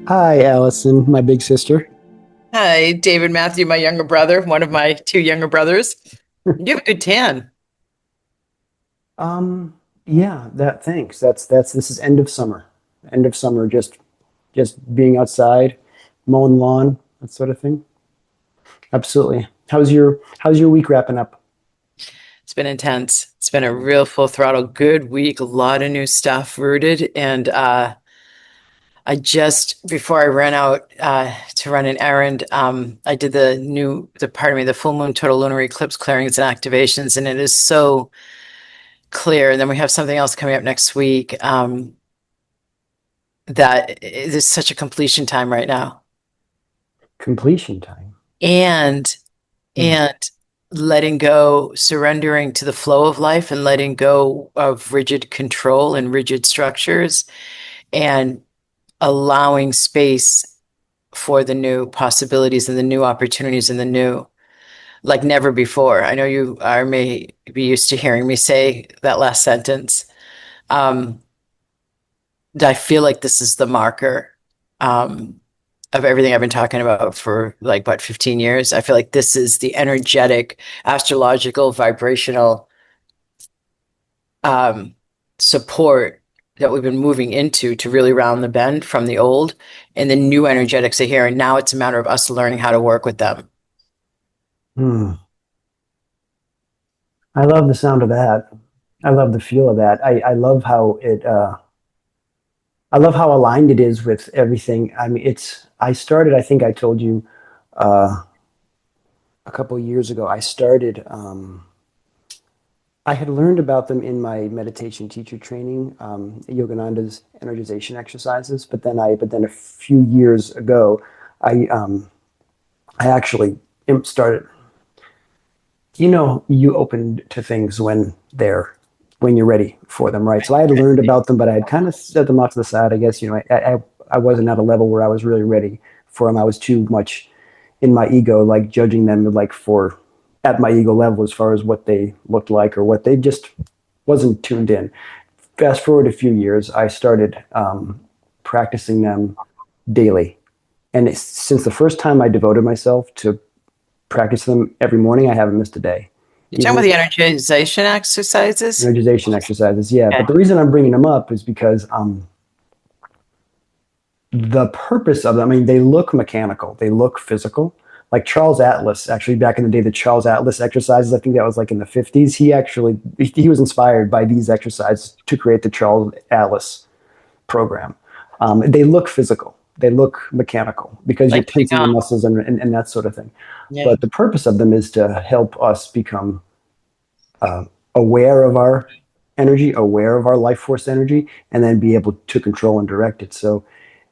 Hi, Allison, my big sister. Hi, David Matthew, my younger brother, one of my two younger brothers. You have a good tan. Um, yeah, thanks. That's this is end of summer. End of summer, just being outside, mowing lawn, that sort of thing. Absolutely. How's your week wrapping up? It's been intense. It's been a real full throttle, good week, a lot of new stuff rooted. And I just, before I ran out to run an errand, I did the full moon total lunar eclipse clearings and activations. And it is so clear. And then we have something else coming up next week that it is such a completion time right now. Completion time. And Hmm. and letting go, surrendering to the flow of life and letting go of rigid control and rigid structures and allowing space for the new possibilities and the new opportunities and the new like never before. I know you are may be used to hearing me say that last sentence. Um, I feel like this is the marker of everything I've been talking about for like what 15 years. I feel like this is the energetic, astrological, vibrational um, support that we've been moving into to really round the bend from the old and the new energetics are here. And now it's a matter of us learning how to work with them. Hmm. I love the sound of that. I love the feel of that. I love how aligned it is with everything. I mean, I started, I think I told you uh, a couple of years ago, I had learned about them in my meditation teacher training, Yogananda's energization exercises. But then a few years ago, I, um, I actually started. You open to things when you're ready for them, right? So I had learned about them, but I had kind of set them off to the side. I guess I wasn't at a level where I was really ready for them. I was too much in my ego, like judging them like for at my ego level as far as what they looked like or what they just wasn't tuned in. Fast forward a few years, I started practicing them daily. And since the first time I devoted myself to practice them every morning, I haven't missed a day. You're talking Even about the energization exercises? energization exercises, yeah. But Okay. the reason I'm bringing them up is because the purpose of them, I mean, they look mechanical, they look physical. Like Charles Atlas, actually, back in the day, the Charles Atlas exercises, I think that was like in the 50s. He was inspired by these exercises to create the Charles Atlas program. They look physical, they look mechanical because you're Like tensing your Qigong. muscles and that sort of thing. Yeah. But the purpose of them is to help us become uh, aware of our energy, aware of our life force energy, and then be able to control and direct it. So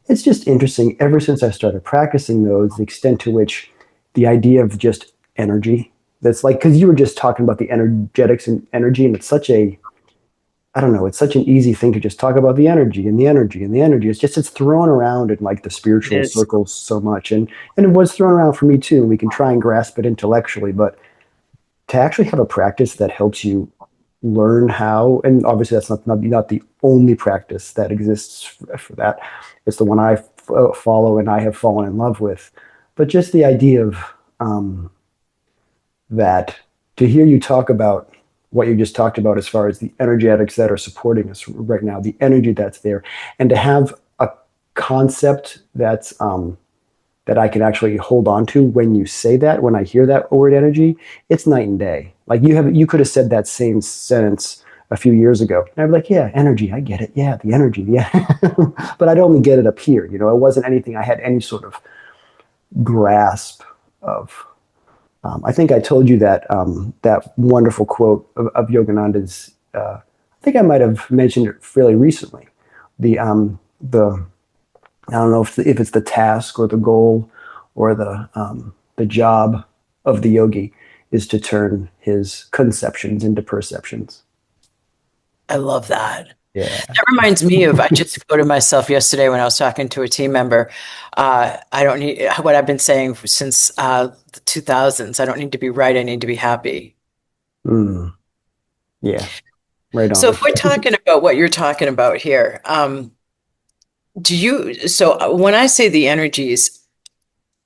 it's just interesting. Ever since I started practicing those, the extent to which the idea of just energy, that's like, because you were just talking about the energetics and energy, and it's such a, I don't know, it's such an easy thing to just talk about the energy and the energy and the energy. It's thrown around in like the It spiritual is. circles so much. And it was thrown around for me too. We can try and grasp it intellectually, but to actually have a practice that helps you learn how, and obviously that's not the only practice that exists for that. It's the one I follow and I have fallen in love with. But just the idea of um, that, to hear you talk about what you just talked about as far as the energetics that are supporting us right now, the energy that's there, and to have a concept that I can actually hold on to when you say that, when I hear that word energy, it's night and day. Like you could have said that same sentence a few years ago. And I'd be like, yeah, energy, I get it. Yeah, the energy, yeah. But I'd only get it up here. It wasn't anything I had any sort of grasp of. I think I told you that wonderful quote of Yogananda's. I think I might have mentioned it fairly recently. The I don't know if it's the task or the goal or the job of the yogi is to turn his conceptions into perceptions. I love that. Yeah. That reminds me of, I just quoted myself yesterday when I was talking to a team member. I don't need what I've been saying since the 2000s. I don't need to be right. I need to be happy. Mm, yeah. Right So on. if we're talking about what you're talking about here, So when I say the energies,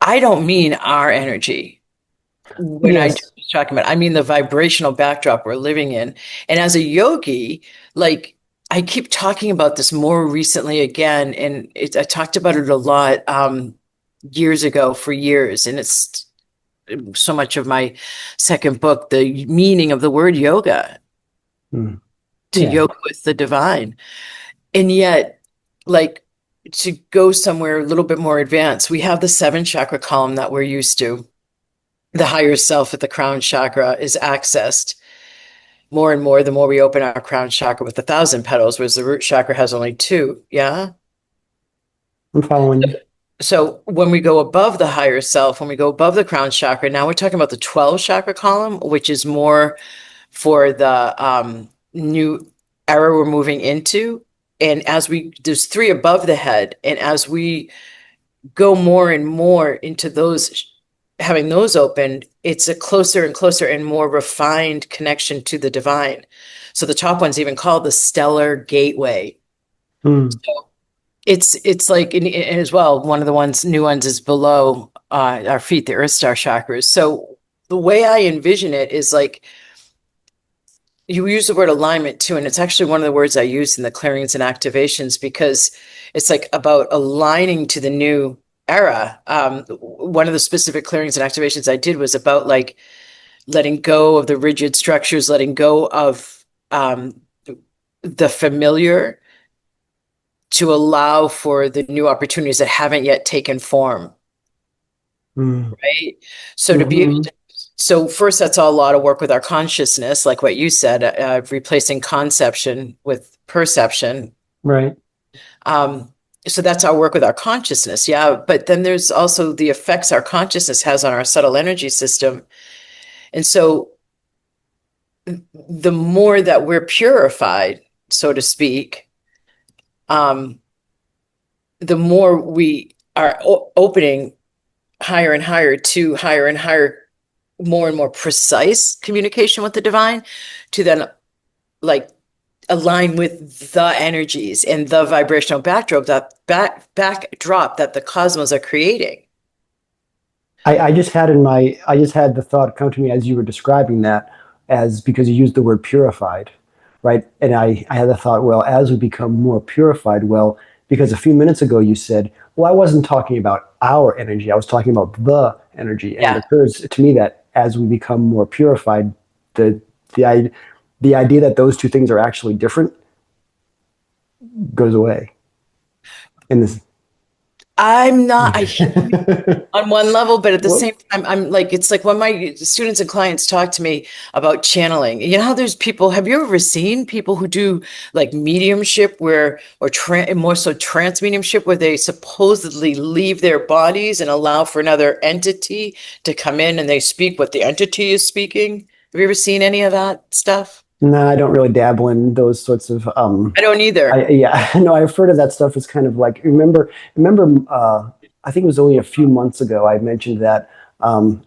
I don't mean our energy. When I Yes. was talking about, I mean the vibrational backdrop we're living in. And as a yogi, like I keep talking about this more recently again, and I talked about it a lot years ago for years, and it's so much of my second book, the meaning of the word yoga, Mm. to Yeah. yoga with the divine. And yet, like to go somewhere a little bit more advanced, we have the seven chakra column that we're used to. The higher self at the crown chakra is accessed more and more the more we open our crown chakra with 1,000 petals, whereas the root chakra has only two. Yeah. I'm following you. So when we go above the higher self, when we go above the crown chakra, now we're talking about the 12 chakra column, which is more for the new era we're moving into. And there's three above the head. And as we go more and more into those, having those opened, it's a closer and closer and more refined connection to the divine. So the top one's even called the stellar gateway. Mm. So it's like, and as well, one of the new ones is below our feet, the earth star chakras. So the way I envision it is like, you use the word alignment too, and it's actually one of the words I use in the clearings and activations because it's like about aligning to the new era. One of the specific clearings and activations I did was about like letting go of the rigid structures, letting go of the familiar to allow for the new opportunities that haven't yet taken form. Mm. Right. So to be able Hmm. to, so first, that's all a lot of work with our consciousness, like what you said, replacing conception with perception. Right. Um, so that's our work with our consciousness. Yeah. But then there's also the effects our consciousness has on our subtle energy system. And so the more that we're purified, so to speak, um, the more we are opening higher and higher to higher and higher, more and more precise communication with the divine to then like align with the energies and the vibrational backdrop that the cosmos are creating. I just had the thought come to me as you were describing that, as because you used the word purified, right? And I had the thought, well, as we become more purified, well, because a few minutes ago you said, well, I wasn't talking about our energy, I was talking about the energy. And it Yeah. occurs to me that as we become more purified, the the the idea that those two things are actually different goes away. In this, I'm not, I hear you on one level, but at the well, same time, I'm like, it's like when my students and clients talk to me about channeling, you know how there's people, have you ever seen people who do like mediumship more so trance mediumship, where they supposedly leave their bodies and allow for another entity to come in and they speak what the entity is speaking? Have you ever seen any of that stuff? no, I don't really dabble in those sorts of I don't either. yeah, no, I've heard of that stuff. It's kind of like remember. I think it was only a few months ago I mentioned that,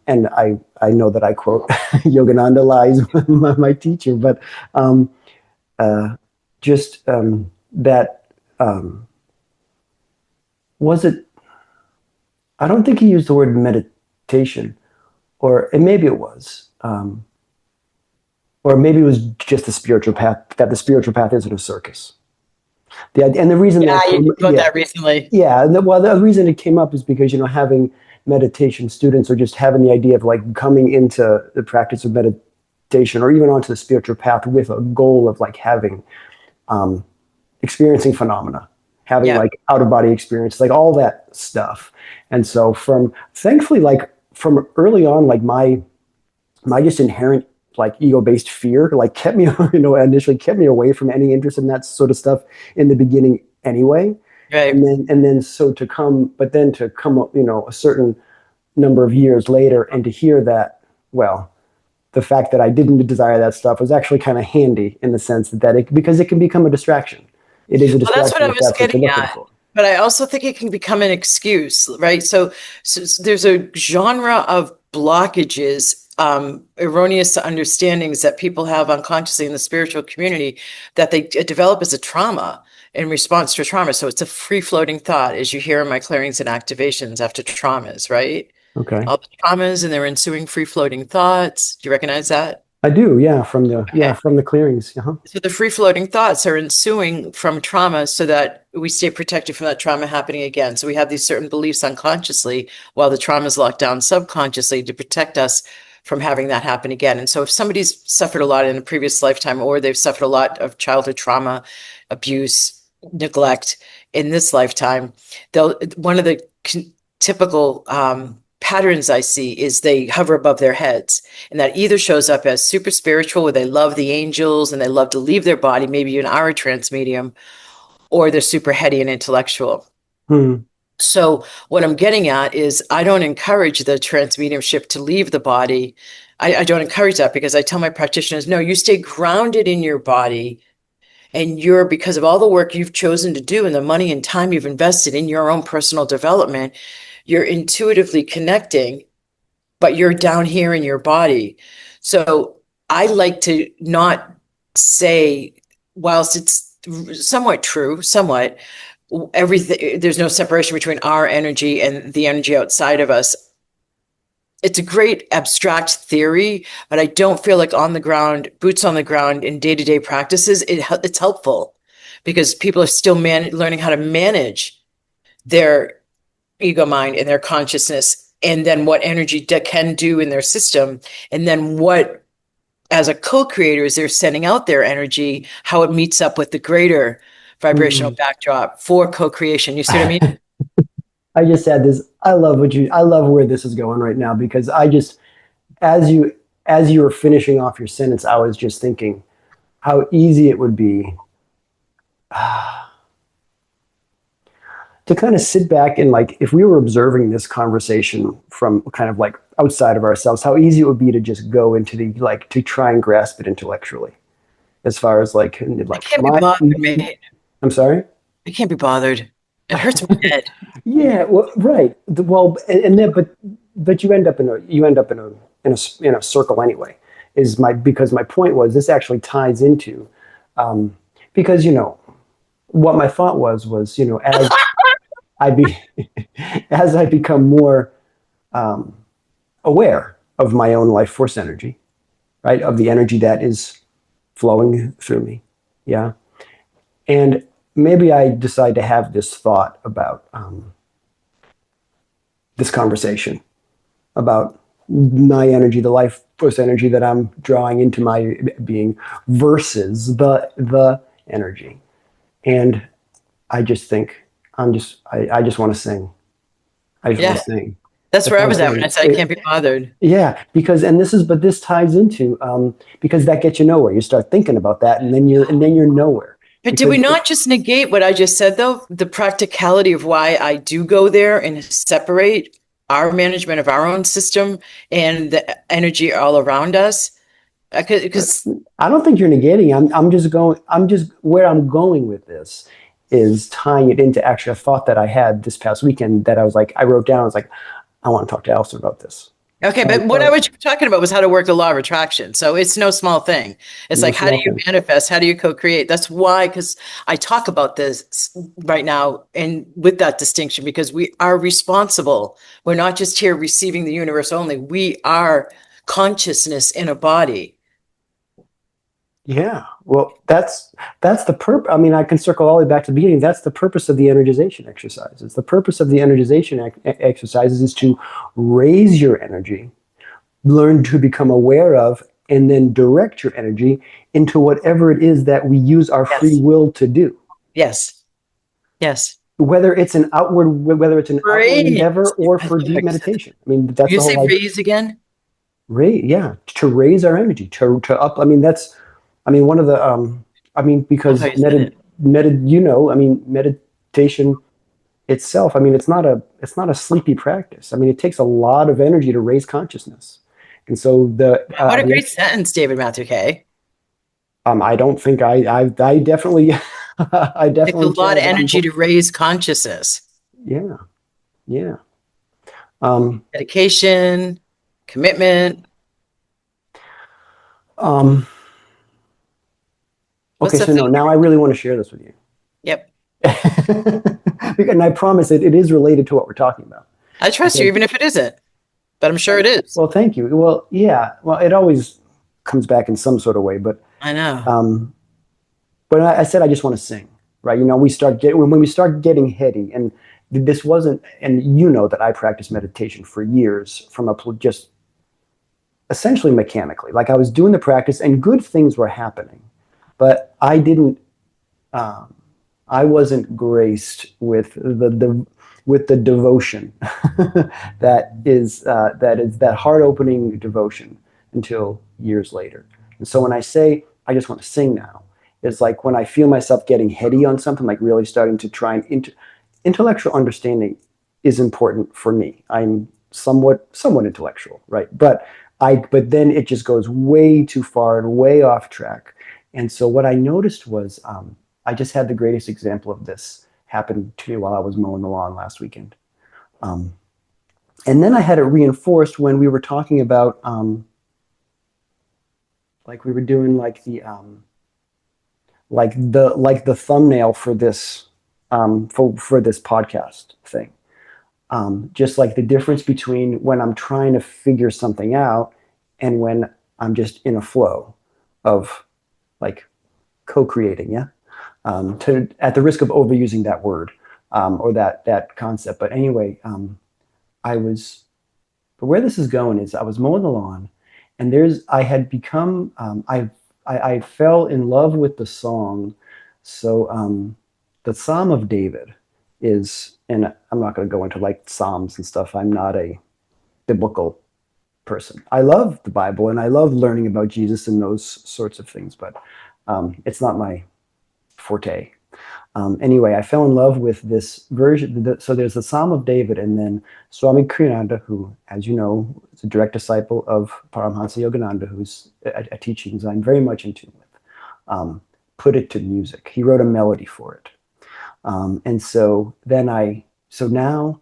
and I know that I quote Yogananda lies, my teacher, but um, uh, just that was it. I don't think he used the word meditation, or and maybe it was, or maybe it was just the spiritual path. That the spiritual path isn't a circus. And the reason Yeah, that you came, wrote yeah, that recently. yeah. Well, the reason it came up is because, having meditation students or just having the idea of like coming into the practice of meditation or even onto the spiritual path with a goal of like having, um, experiencing phenomena, having Yeah. like out of body experience, like all that stuff. And so thankfully, like from early on, like my just inherent like ego based fear like kept me, initially kept me away from any interest in that sort of stuff in the beginning anyway. Right. And then so to come, but then to come up, a certain number of years later and to hear that, well, the fact that I didn't desire that stuff was actually kind of handy in the sense because it can become a distraction. It is a Well, that's what distraction I if was that's what you're getting looking at. for. But I also think it can become an excuse, right? So there's a genre of blockages, erroneous understandings that people have unconsciously in the spiritual community that they develop as a trauma. in response to trauma. So it's a free floating thought, as you hear in my clearings and activations after traumas, right? Okay. All the traumas and their ensuing free floating thoughts. Do you recognize that? I do, yeah, from the Okay. clearings. Uh-huh. So the free floating thoughts are ensuing from trauma so that we stay protected from that trauma happening again. So we have these certain beliefs unconsciously while the trauma is locked down subconsciously to protect us from having that happen again. And so if somebody's suffered a lot in a previous lifetime or they've suffered a lot of childhood trauma, abuse, neglect in this lifetime, one of the typical patterns I see is they hover above their heads. And that either shows up as super spiritual, where they love the angels and they love to leave their body, maybe an aura trance medium, or they're super heady and intellectual. Hmm. So what I'm getting at is I don't encourage the trance mediumship to leave the body. I don't encourage that because I tell my practitioners, no, you stay grounded in your body and you're, because of all the work you've chosen to do and the money and time you've invested in your own personal development, you're intuitively connecting, but you're down here in your body. So I like to not say, whilst it's somewhat true, somewhat, everything, there's no separation between our energy and the energy outside of us. It's a great abstract theory, but I don't feel like on the ground, boots on the ground in day-to-day practices, it's helpful because people are still learning how to manage their ego mind and their consciousness, and then what energy can do in their system, and then what, as a co-creator, is they're sending out their energy, how it meets up with the greater vibrational Hmm. backdrop for co-creation. You see what I mean? I just said this. I love where this is going right now because as you were finishing off your sentence, I was just thinking how easy it would be to kind of sit back and like if we were observing this conversation from kind of like outside of ourselves, how easy it would be to just go into the like to try and grasp it intellectually as far as I like can't be my bothered, mate. I'm sorry. I can't be bothered. It hurts my head. Yeah, well, right. Well, and then, but you end up in a circle anyway. Is my because my point was this actually ties into because what my thought was I be as I become more um, aware of my own life force energy, right, of the energy that is flowing through me, yeah, and maybe I decide to have this thought about this conversation about my energy, the life force energy that I'm drawing into my being versus the energy. And I just think I just want to sing. I just want Yeah, to sing. that's That's where I what I'm was at when I saying. said I can't be bothered. Yeah, because and this ties into because that gets you nowhere. You start thinking about that, and then you're nowhere But did we because not just negate what I just said, though? The practicality of why I do go there and separate our management of our own system and the energy all around us? Because I don't think you're negating. I'm just going. I'm just where I'm going with this is tying it into actually a thought that I had this past weekend that I was like I wrote down. I was like I want to talk to Alison about this. okay, And but what I so was talking about was how to work the law of attraction. So it's no small thing. It's no like, how do small you thing. manifest? How do you co-create? That's why, because I talk about this right now and with that distinction, because we are responsible. We're not just here receiving the universe only. We are consciousness in a body. Yeah. Well, that's the purpose. I mean, I can circle all the way back to the beginning. That's the purpose of the energization exercises. The purpose of the energization exercises is to raise your energy, learn to become aware of, and then direct your energy into whatever it is that we use our free Yes. will to do. Yes. Yes. Whether it's an outward Raise. endeavor or I for love how deep you said that. meditation. I mean, that's You the say whole idea. raise again? Yeah, to raise our energy, to up. I mean, one of the, I mean, I love how because you said it. I mean, meditation itself, I mean, it's not a sleepy practice. I mean, it takes a lot of energy to raise consciousness. And so What a great sentence, David Matthew K. I don't think I definitely, I Takes a definitely lot of channel that energy before. to raise consciousness. Yeah, yeah. Um, Dedication, commitment. um, What's okay, the so thing? no, now I really want to share this with you. Yep. And I promise it is related to what we're talking about. I trust you, Because, even if it isn't, but I'm sure it is. well, thank you. Well, yeah. Well, it always comes back in some sort of way, I know. um, but I said I just want to sing, right? We start getting when we start getting heady, and this wasn't, and you know that I practiced meditation for years from just essentially mechanically. Like I was doing the practice, and good things were happening, but I didn't. Um, I wasn't graced with the devotion that heart opening devotion until years later. And so when I say I just want to sing now, it's like when I feel myself getting heady on something, like really starting to try and intellectual understanding is important for me. I'm somewhat intellectual, right? But then it just goes way too far and way off track. And so what I noticed was I just had the greatest example of this happen to me while I was mowing the lawn last weekend. Um, and then I had it reinforced when we were talking about, like we were doing like the thumbnail for this for this podcast thing. Just like the difference between when I'm trying to figure something out and when I'm just in a flow of like co-creating. Yeah. At the risk of overusing that word or that concept. But anyway, I was. But where this is going is I was mowing the lawn, and I had become I fell in love with the song. So the Psalm of David is, and I'm not going to go into like Psalms and stuff. I'm not a biblical person. I love the Bible and I love learning about Jesus and those sorts of things, but it's not my forte. Anyway, I fell in love with this version. So there's the Psalm of David, and then Swami Kriyananda, who, as you know, is a direct disciple of Paramhansa Yogananda, who's a teachings I'm very much in tune with, put it to music. He wrote a melody for it. And so now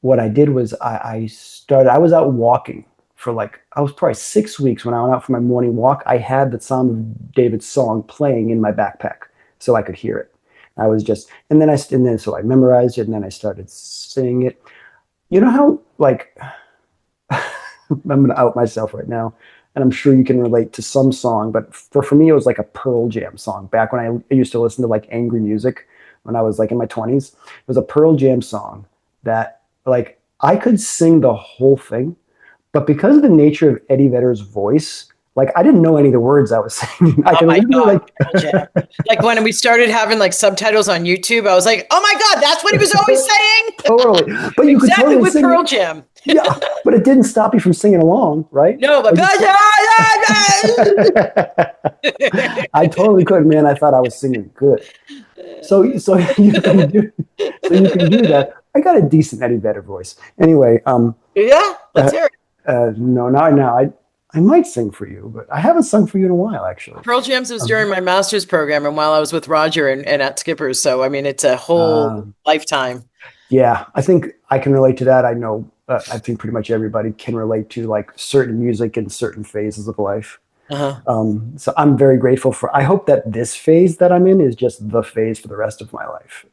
what I did was I was out walking for I was probably 6 weeks when I went out for my morning walk. I had the Psalm of David song playing in my backpack so I could hear it. I was just, so I memorized it and then I started singing it. You know how, I'm going to out myself right now, and I'm sure you can relate to some song, but for me, it was like a Pearl Jam song. Back when I used to listen to like angry music when I was like in my 20s, it was a Pearl Jam song that I could sing the whole thing, but because of the nature of Eddie Vedder's voice, I didn't know any of the words I was singing. I Oh could my literally God, Pearl Jam. Like when we started having like subtitles on YouTube, I was like, oh my God, that's what he was always saying. totally, but you could Exactly totally with sing Pearl it. Jam. Yeah, but it didn't stop you from singing along, right? No, but Pearl I totally could, man. I thought I was singing good. So you can do that. I got a decent Eddie Vedder voice. Anyway, Yeah, let's hear it. no, now I might sing for you, but I haven't sung for you in a while, actually. Pearl Jams was Um, during my master's program and while I was with Roger and at Skipper's. So, I mean, it's a whole um, lifetime. yeah, I think I can relate to that. I know. I think pretty much everybody can relate to like certain music in certain phases of life. Uh-huh. So I'm very grateful for. I hope that this phase that I'm in is just the phase for the rest of my life,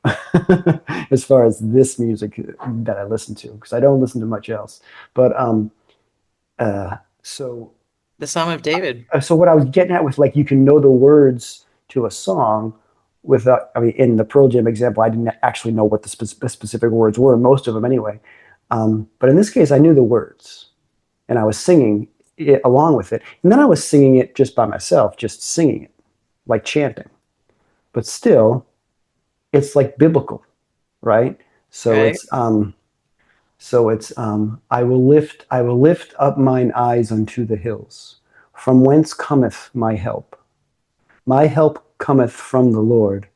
as far as this music that I listen to, because I don't listen to much else. But uh, so The Psalm of David. so what I was getting at with like you can know the words to a song without. I mean, in the Pearl Jam example, I didn't actually know what the specific words were, most of them anyway. But in this case, I knew the words, and I was singing it along with it, and then I was singing it just by myself, just singing it like chanting. But still, it's like biblical, right? So Right. it's I will lift up mine eyes unto the hills, from whence cometh my help. My help cometh from the Lord,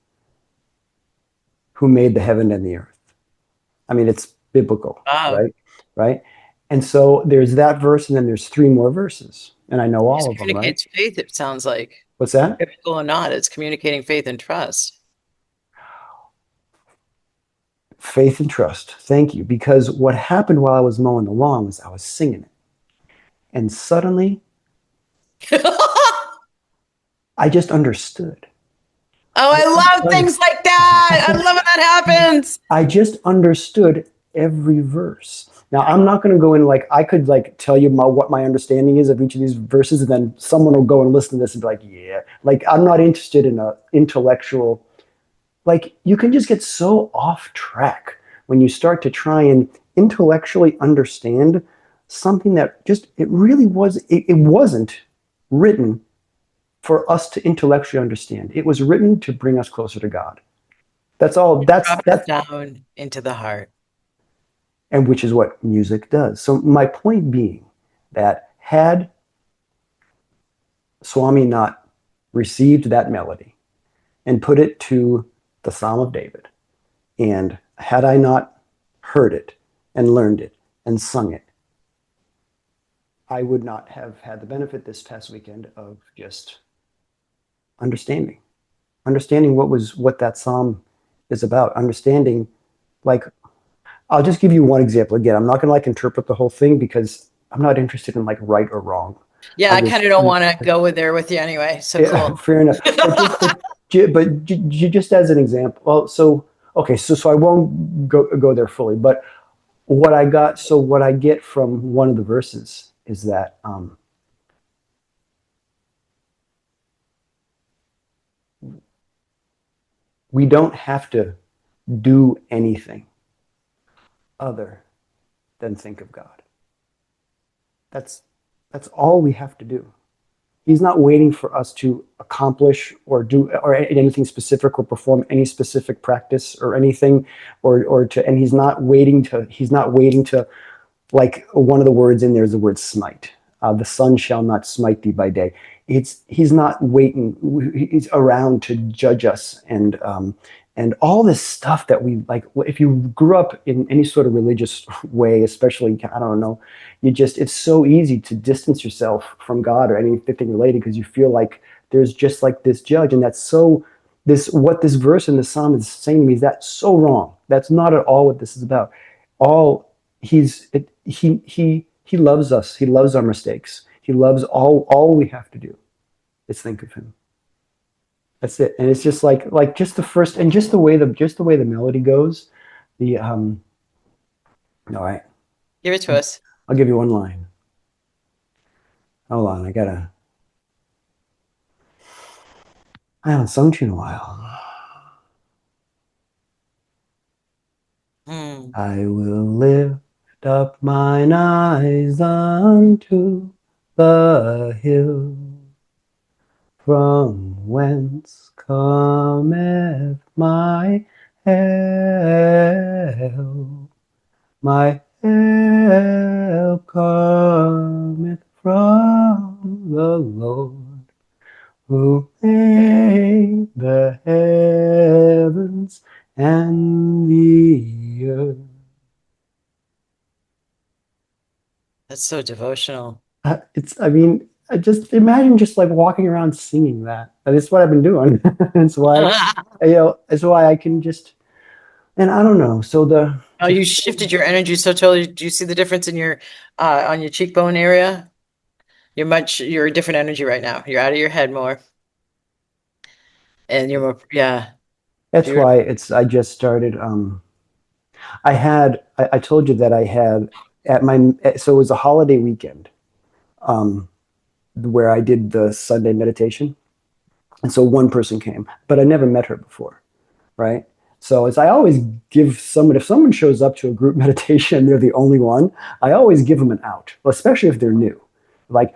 who made the heaven and the earth. I mean, it's biblical, Wow. right? Right. And so there's that verse, and then there's three more verses, and I know It all just of them, right? communicates faith, it sounds like. What's that? Biblical or not, it's communicating faith and trust. Faith and trust. Thank you. Because what happened while I was mowing the lawn was I was singing it. And suddenly I just understood. Oh, I, I love things like that. I love when that happens. I just understood every verse. Now I'm not going to go in like I could like tell you what my understanding is of each of these verses, and then someone will go and listen to this and be like, yeah, like I'm not interested in a intellectual. Like you can just get so off track when you start to try and intellectually understand something that just it wasn't written for us to intellectually understand. It was written to bring us closer to God. That's all. Drop it That's down into the heart. and which is what music does. So my point being that had Swami not received that melody and put it to the Psalm of David, and had I not heard it and learned it and sung it, I would not have had the benefit this past weekend of just understanding, understanding what that psalm is about, understanding like I'll just give you one example. Again, I'm not going to like interpret the whole thing because I'm not interested in like right or wrong. Yeah, I I just kind of don't want to go there with you anyway. So yeah, cool. fair enough. Just as an example. Well, so okay, so I won't go there fully, but what I get from one of the verses is that we don't have to do anything other than think of God. That's that's all we have to do. He's not waiting for us to accomplish or do or anything specific or perform any specific practice or anything or to and he's not waiting to like one of the words in there is the word smite. The sun shall not smite thee by day. He's not waiting. He's around to judge us and all this stuff that we like. If you grew up in any sort of religious way, especially I don't know, it's so easy to distance yourself from God or anything related because you feel like there's just like this judge, and that's so. This what this verse in the psalm is saying to me is that's so wrong. That's not at all what this is about. All he loves us. He loves our mistakes. He loves all we have to do is think of him. That's it. And it's just like just the first and just the way the melody goes. The all right. Give it to us. I'll give you one line. Hold on, I haven't sung to you in a while. Hmm. I will lift up mine eyes unto the hill. From whence cometh my help? My help cometh from the Lord, who made the heavens and the earth. That's so devotional. I mean, I just imagine just like walking around singing that. And it's what I've been doing. It's why, it's why I can just, and I don't know. So Oh, you shifted your energy so totally. Do you see the difference in your on your cheekbone area? You're a different energy right now. You're out of your head more. And you're more, yeah. that's Beautiful. why I just started, I told you that I had so it was a holiday weekend, um, where I did the Sunday meditation. And so one person came, but I never met her before. Right? So as I always give someone, if someone shows up to a group meditation and they're the only one, I always give them an out, especially if they're new. Like,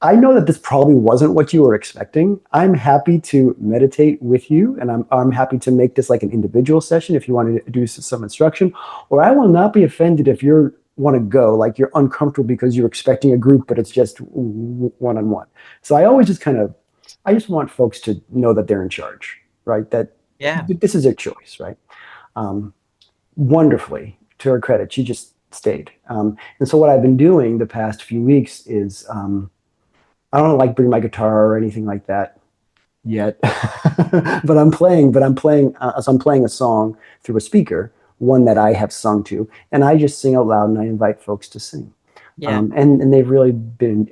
I know that this probably wasn't what you were expecting. I'm happy to meditate with you, and I'm happy to make this like an individual session if you want to do some instruction. Or I will not be offended if you want to go, like you're uncomfortable because you're expecting a group, but it's just one on one. So I always just I just want folks to know that they're in charge, right? That Yeah. this is their choice, right? Um, Wonderfully, to her credit, she just stayed. And so what I've been doing the past few weeks is I don't like bring my guitar or anything like that yet, so I'm playing a song through a speaker, one that I have sung to, and I just sing out loud and I invite folks to sing, Yeah. and they've really been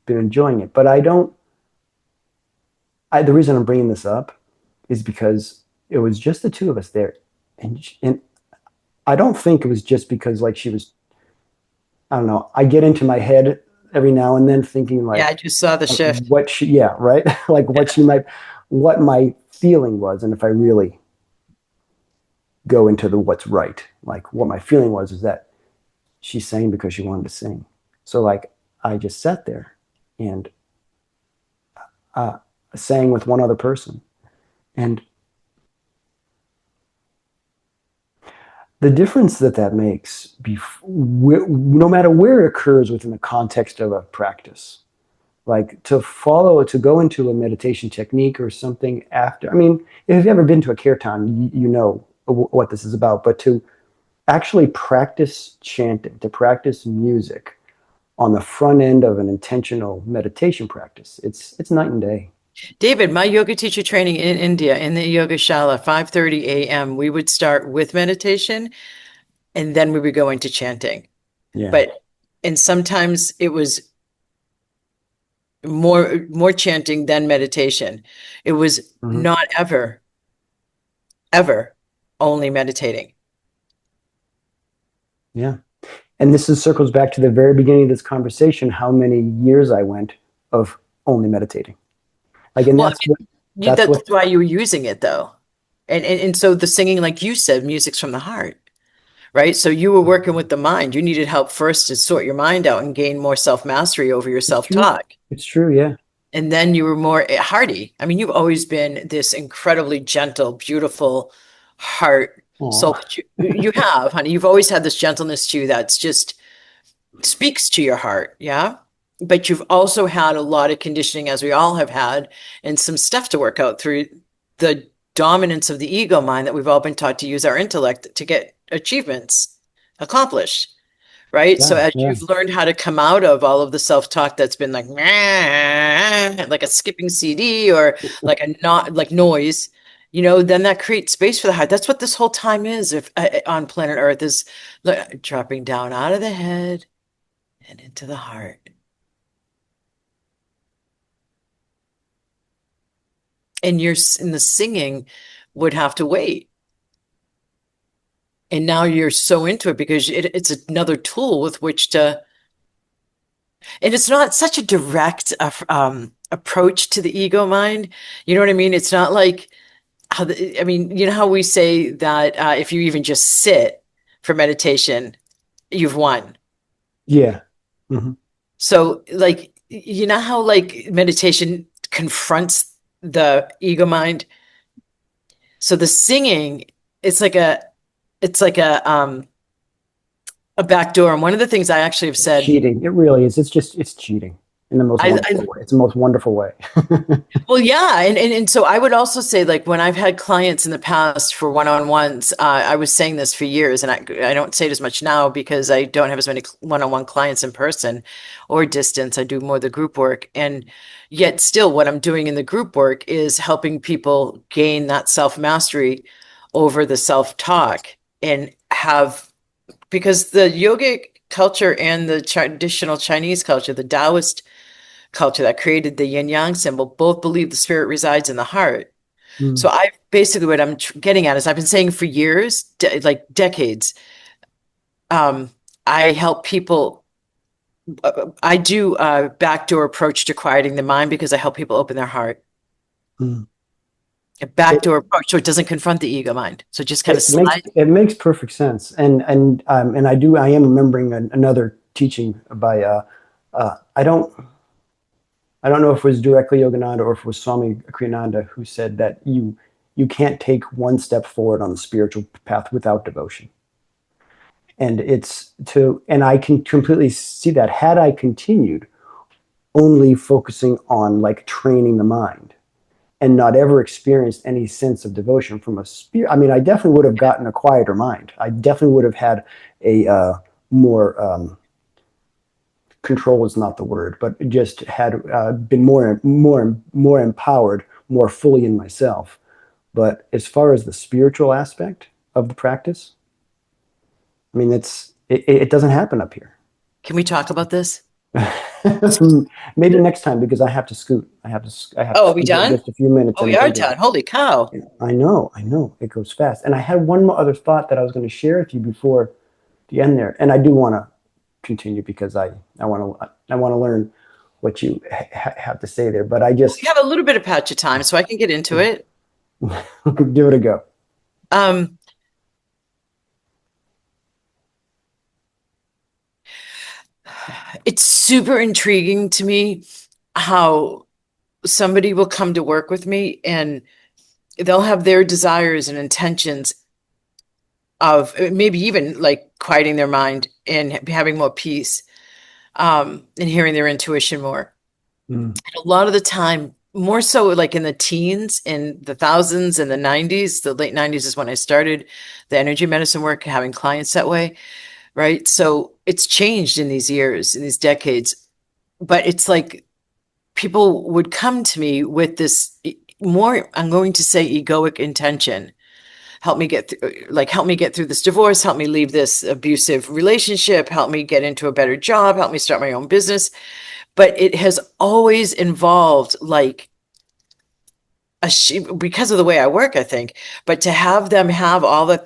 enjoying it. But I don't. The reason I'm bringing this up is because it was just the two of us there, and I don't think it was just because like she was. I don't know. I get into my head every now and then thinking Yeah, I like just saw the shift. what she, yeah, right, like what she might, what my feeling was, and if I really go into the what's right, like what my feeling was is that she sang because she wanted to sing. So like I just sat there and uh, sang with one other person, and the difference that that makes, no matter where it occurs within the context of a practice, like to go into a meditation technique or something after. I mean, if you've ever been to a kirtan, you know what this is about. But to actually practice chanting, to practice music on the front end of an intentional meditation practice, it's night and day. David, my yoga teacher training in India in the yoga shala, 5:30 a.m. We would start with meditation and then we would go into chanting. Yeah. But and sometimes it was more chanting than meditation. It was Hmm. not ever only meditating. Yeah. And this is circles back to the very beginning of this conversation, how many years I went of only meditating. Like, and Well, I mean, that's what, that's why you were using it though. And so the singing, like you said, music's from the heart, right? So you were working with the mind. You needed help first to sort your mind out and gain more self-mastery over your it's true. self-talk. It's true. Yeah. And then you were more hearty. I mean, you've always been this incredibly gentle, beautiful heart soul. Oh, That you have, honey. You've always had this gentleness to you that's just speaks to your heart. Yeah. But you've also had a lot of conditioning, as we all have had, and some stuff to work out through the dominance of the ego mind that we've all been taught to use our intellect to get achievements accomplished. Right. So yeah. as Yeah. you've learned how to come out of all of the self-talk that's been like a skipping CD or like a not like noise, then that creates space for the heart. That's what this whole time is if on planet Earth is dropping down out of the head and into the heart. And the singing would have to wait. And now you're so into it because it's another tool with which to, and it's not such a direct approach to the ego mind. You know what I mean? It's not like I mean, you know how we say that if you even just sit for meditation, you've won. Yeah. Hmm. So, like, you know how like meditation confronts the ego mind. So the singing, it's like a back door. And one of the things I actually have It's said, cheating. It really is. It's cheating in the most I wonderful way. It's the most wonderful way. well, yeah, and so I would also say, like when I've had clients in the past for one-on-ones, I was saying this for years, and I don't say it as much now because I don't have as many one-on-one clients in person or distance. I do more of the group work, and yet still, what I'm doing in the group work is helping people gain that self-mastery over the self-talk and have because the yogic culture and the traditional Chinese culture, the Taoist culture that created the yin yang symbol both believe the spirit resides in the heart. So Mm. I basically what I'm getting at is I've been saying for years, like decades, um, I help people. I do a backdoor approach to quieting the mind because I help people open their heart. Mm. A It, backdoor approach so it doesn't confront the ego mind. So just kind of slide. it makes perfect sense, and I am remembering another teaching by I don't know if it was directly Yogananda or if it was Swami Kriyananda who said that you can't take one step forward on the spiritual path without devotion. And I can completely see that had I continued only focusing on like training the mind and not ever experienced any sense of devotion from a spirit. I mean, I definitely would have gotten a quieter mind. I definitely would have had a more control is not the word, but just had been more empowered, more fully in myself. But as far as the spiritual aspect of the practice, I mean, it doesn't happen up here. Can we talk about this? Maybe next time because I have to scoot. I have to Oh, are we scoot here in done? just a few minutes, Oh, we and are again, done. Holy cow. I know it goes fast. And I had one more other thought that I was going to share with you before the end there, and I do want to continue because I want to learn what you have to say there. But I We just have a little bit of patch of time, so I can get into it. give it a go. Um, it's super intriguing to me how somebody will come to work with me and they'll have their desires and intentions of maybe even like quieting their mind and having more peace, and hearing their intuition more. Mm, A lot of the time, more so like in the teens, in the thousands and the 90s, the late 90s is when I started the energy medicine work, having clients that way, right? So it's changed in these years, in these decades, but it's like people would come to me with this more, I'm going to say, egoic intention. Help me get through, like, help me get through this divorce, help me leave this abusive relationship, help me get into a better job, help me start my own business. But it has always involved like because of the way I work, I think. But to have them have all that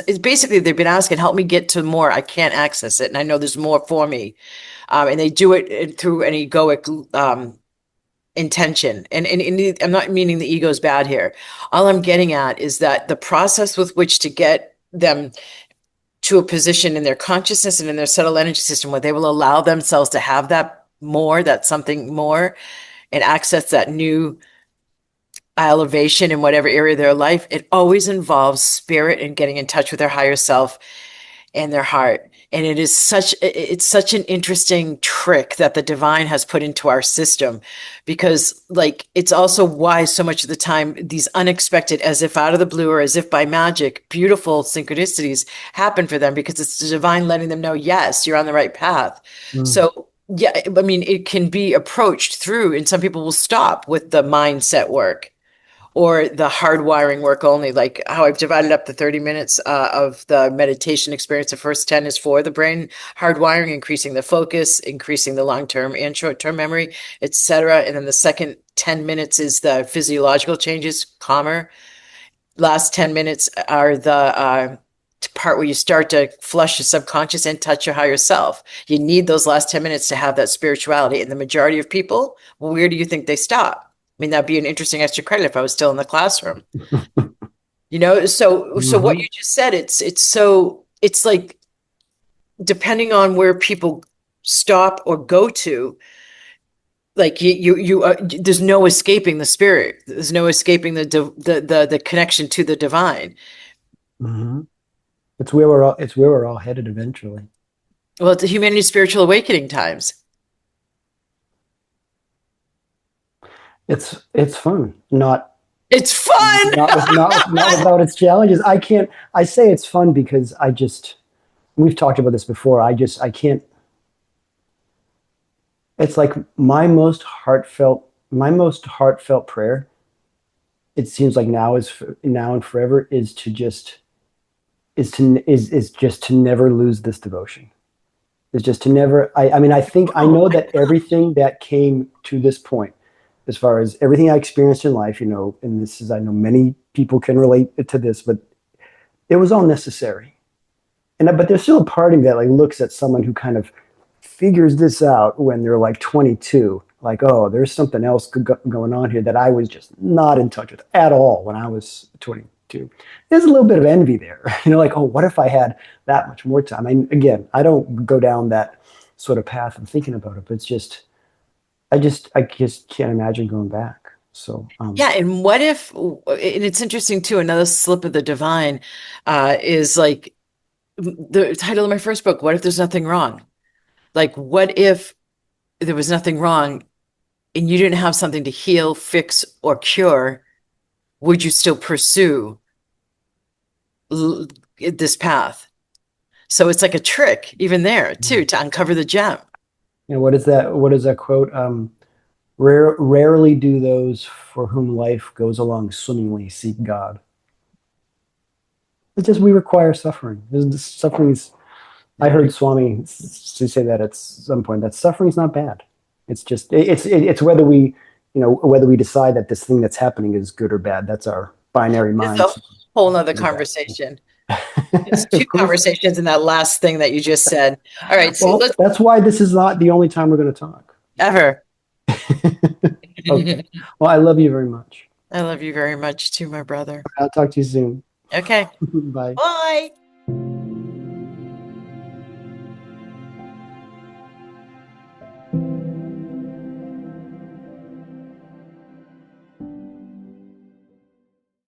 it's basically they've been asking, help me get to more. I can't access it, and I know there's more for me. And they do it through an egoic intention. And I'm not meaning the ego is bad here. All I'm getting at is that the process with which to get them to a position in their consciousness and in their subtle energy system where they will allow themselves to have that more, that something more, and access that new elevation in whatever area of their life, it always involves spirit and getting in touch with their higher self and their heart. And it's such an interesting trick that the divine has put into our system, because like it's also why so much of the time these unexpected, as if out of the blue or as if by magic, beautiful synchronicities happen for them, because it's the divine letting them know, yes, you're on the right path. mm, So yeah, I mean, it can be approached through, and some people will stop with the mindset work or the hardwiring work only, like how I've divided up the 30 minutes of the meditation experience. The first 10 is for the brain hardwiring, increasing the focus, increasing the long-term and short-term memory, etc. And then the second 10 minutes is the physiological changes, calmer. Last 10 minutes are the part where you start to flush your subconscious and touch your higher self. You need those last 10 minutes to have that spirituality. And the majority of people, well, where do you think they stop? I mean, that'd be an interesting extra credit if I was still in the classroom. So what mhm, you just said, it's like depending on where people stop or go to, like there's no escaping the spirit. There's no escaping the connection to the divine. mhm. It's where we're all headed eventually. Well, it's the humanity spiritual awakening times. It's fun. Not It's fun. not without its challenges. I say it's fun because we've talked about this before. I can't it's like my most heartfelt prayer, it seems like now and forever, is just to never lose this devotion. Is just to never I mean I Oh, know that everything that came to this point, as far as everything I experienced in life, and this is, I know many people can relate to this, but it was all necessary. But there's still a part of me that like looks at someone who kind of figures this out when they're like 22, like, oh, there's something else going on here that I was just not in touch with at all when I was 22. There's a little bit of envy there, like, oh, what if I had that much more time? I mean, again, I don't go down that sort of path of thinking about it, but I just can't imagine going back. So, yeah. And what if, and it's interesting too, another slip of the divine is like the title of my first book, What If There's Nothing Wrong? Like, what if there was nothing wrong and you didn't have something to heal, fix, or cure? Would you still pursue this path? So it's like a trick, even there, too, to uncover the gem. what is that? What is that quote? Rarely do those for whom life goes along swimmingly seek God. It's just we require suffering. Suffering is I heard Swami to say that at some point that suffering is not bad. It's just it's whether we whether we decide that this thing that's happening is good or bad. That's our binary It's mind. a whole nother conversation. It's two Of course. conversations in that last thing that you just said. All right, so Well, let's that's why this is not the only time we're going to talk. ever. Okay. Well, I love you very much. I love you very much too, my brother. I'll talk to you soon. Okay. Bye. Bye.